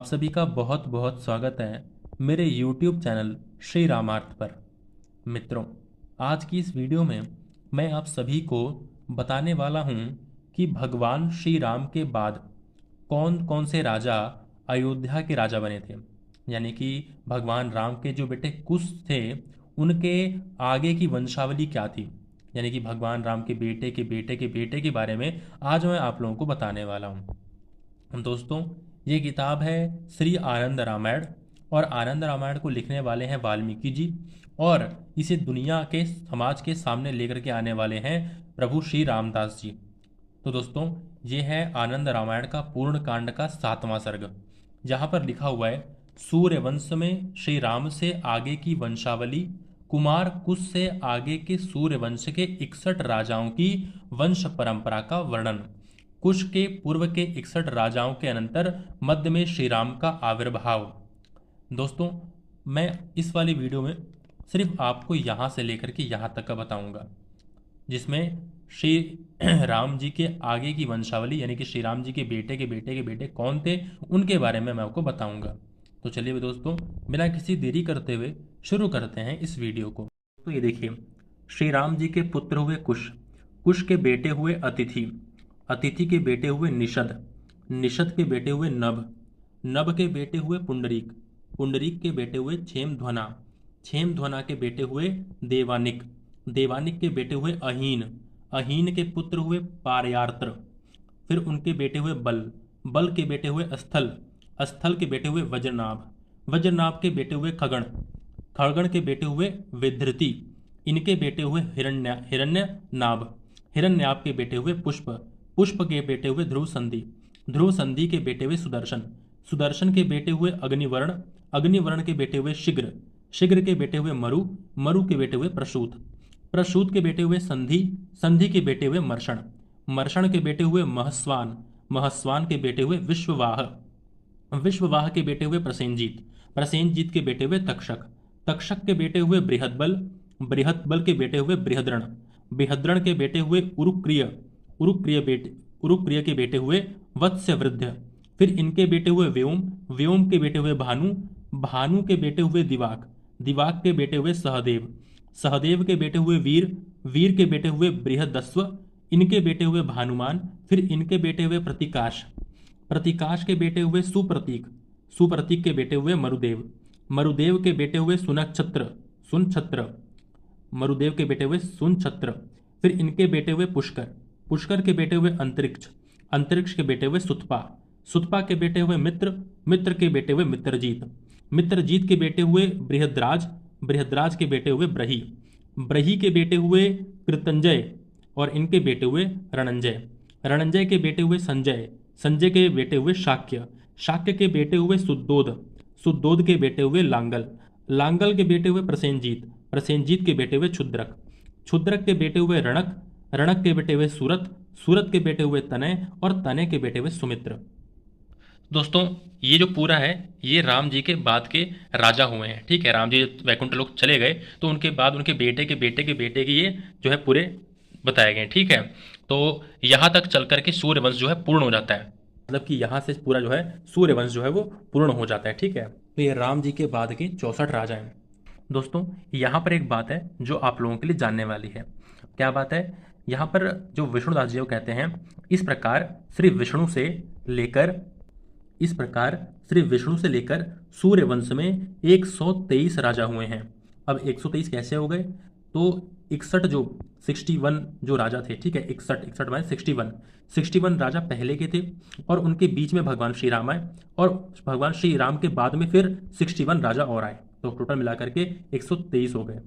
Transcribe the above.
आप सभी का बहुत बहुत स्वागत है मेरे YouTube चैनल श्री रामार्थ पर। मित्रों, आज की इस वीडियो में मैं आप सभी को बताने वाला हूँ कि भगवान श्री राम के बाद कौन कौन से राजा अयोध्या के राजा बने थे। यानी कि भगवान राम के जो बेटे कुश थे उनके आगे की वंशावली क्या थी। यानी कि भगवान राम के बेटे के बेटे के बेटे के बारे में आज मैं आप लोगों को बताने वाला हूँ। दोस्तों, ये किताब है श्री आनंद रामायण और आनंद रामायण को लिखने वाले हैं वाल्मीकि जी और इसे दुनिया के समाज के सामने लेकर के आने वाले हैं प्रभु श्री रामदास जी। तो दोस्तों, ये है आनंद रामायण का पूर्ण कांड का 7वां सर्ग। जहाँ पर लिखा हुआ है, सूर्यवंश में श्री राम से आगे की वंशावली, कुमार कुश से आगे के सूर्यवंश के 61 राजाओं की वंश परंपरा का वर्णन। कुश के पूर्व के 61 राजाओं के अनंतर मध्य में श्री राम का आविर्भाव। दोस्तों, मैं इस वाली वीडियो में सिर्फ आपको यहाँ से लेकर के यहाँ तक का बताऊंगा, जिसमें श्री राम जी के आगे की वंशावली यानी कि श्री राम जी के बेटे के बेटे के बेटे कौन थे उनके बारे में मैं आपको बताऊंगा। तो चलिए दोस्तों, बिना किसी देरी करते हुए शुरू करते हैं इस वीडियो को। तो ये देखिए, श्री राम जी के पुत्र हुए कुश, कुश के बेटे हुए अतिथि, अतिथि के बेटे हुए निषद, निषद के बेटे हुए नभ, नभ के बेटे हुए पुंडरीक, पुंडरीक के बेटे हुए क्षेमध्वना, क्षेमध्वना के बेटे हुए देवानिक, देवानिक के बेटे हुए अहीन, अहीन के पुत्र हुए पारयात्र, फिर उनके बेटे हुए बल, बल के बेटे हुए स्थल, स्थल के बेटे हुए वज्रनाभ, वज्रनाभ के बेटे हुए खगण, खगण के बेटे हुए विधृति, इनके बेटे हुए हिरण्यनाभ, हिरण्याभ के बेटे हुए पुष्प, पुष्प के बेटे हुए ध्रुव संधि, ध्रुव संधि के बेटे हुए सुदर्शन, सुदर्शन के बेटे हुए अग्निवर्ण, अग्निवर्ण के बेटे हुए शीघ्र, शीघ्र के बेटे हुए मरु, मरु के बेटे हुए प्रसूत, प्रसूत के बेटे हुए संधि, संधि के बेटे हुए मर्षण, मर्षण के बेटे हुए महस्वान, महस्वान के बेटे हुए विश्ववाह, विश्ववाह के बेटे हुए प्रसेनजीत, प्रसेनजीत के बेटे हुए तक्षक, तक्षक के बेटे हुए बृहदबल, बृहदबल के बेटे हुए बृहद्रण, बृहद्रण के बेटे हुए उरुक्रिय, उरुक्रिय के बेटे हुए वत्स्यवृद्ध, फिर इनके बेटे हुए व्योम, व्योम के बेटे हुए भानु, भानु के बेटे हुए दिवाक, दिवाक के बेटे हुए सहदेव, सहदेव के बेटे हुए वीर, वीर के बेटे हुए बृहदस्व, इनके बेटे हुए भानुमान, फिर इनके बेटे हुए प्रतिकाश, प्रतिकाश के बेटे हुए सुप्रतीक, सुप्रतीक के बेटे हुए मरुदेव, मरुदेव के बेटे हुए सुनक्षत्र, सुनक्षत्र, मरुदेव के बेटे हुए सुनक्षत्र, फिर इनके बेटे हुए पुष्कर, पुष्कर के बेटे हुए अंतरिक्ष, अंतरिक्ष के बेटे हुए सुतपा, सुतपा के बेटे हुए मित्र, मित्र के बेटे हुए मित्रजीत, मित्रजीत के बेटे हुए बृहद्राज, बृहद्राज के बेटे हुए ब्रही, ब्रही के बेटे हुए कृतंजय और इनके बेटे हुए रणंजय, रणंजय के बेटे हुए संजय, संजय के बेटे हुए शाक्य, शाक्य के बेटे हुए सुद्धोध, सुद्धोध के बेटे हुए लांगल, लांगल के बेटे हुए प्रसेनजीत, प्रसेनजीत के बेटे हुए क्षुद्रक, क्षुद्रक के बेटे हुए रणक, रणक के बेटे हुए सूरत, सूरत के बेटे हुए तनय और तनय के बेटे हुए सुमित्र। दोस्तों, ये जो पूरा है ये राम जी के बाद के राजा हुए हैं। ठीक है, राम जी वैकुंठ लोक चले गए तो उनके बाद उनके बेटे के बेटे के बेटे की ये जो है पूरे बताए गए। ठीक है, तो यहाँ तक चल करके सूर्यवंश जो है पूर्ण हो जाता है, मतलब कि यहाँ से पूरा जो है सूर्यवंश जो है वो पूर्ण हो जाता है। ठीक है, तो ये राम जी के बाद के 64 राजा हैं। दोस्तों, यहाँ पर एक बात है जो आप लोगों के लिए जानने वाली है। क्या बात है? यहाँ पर जो विष्णुदास जी को कहते हैं, इस प्रकार श्री विष्णु से लेकर, इस प्रकार श्री विष्णु से लेकर सूर्यवंश में 123 राजा हुए हैं। अब 123 कैसे हो गए? तो 61 जो 61 जो राजा थे, ठीक है, 61 61 माने 61 राजा पहले के थे और उनके बीच में भगवान श्री राम आए और भगवान श्री राम के बाद में फिर 61 राजा और आए, तो टोटल मिलाकर के 123 हो गए।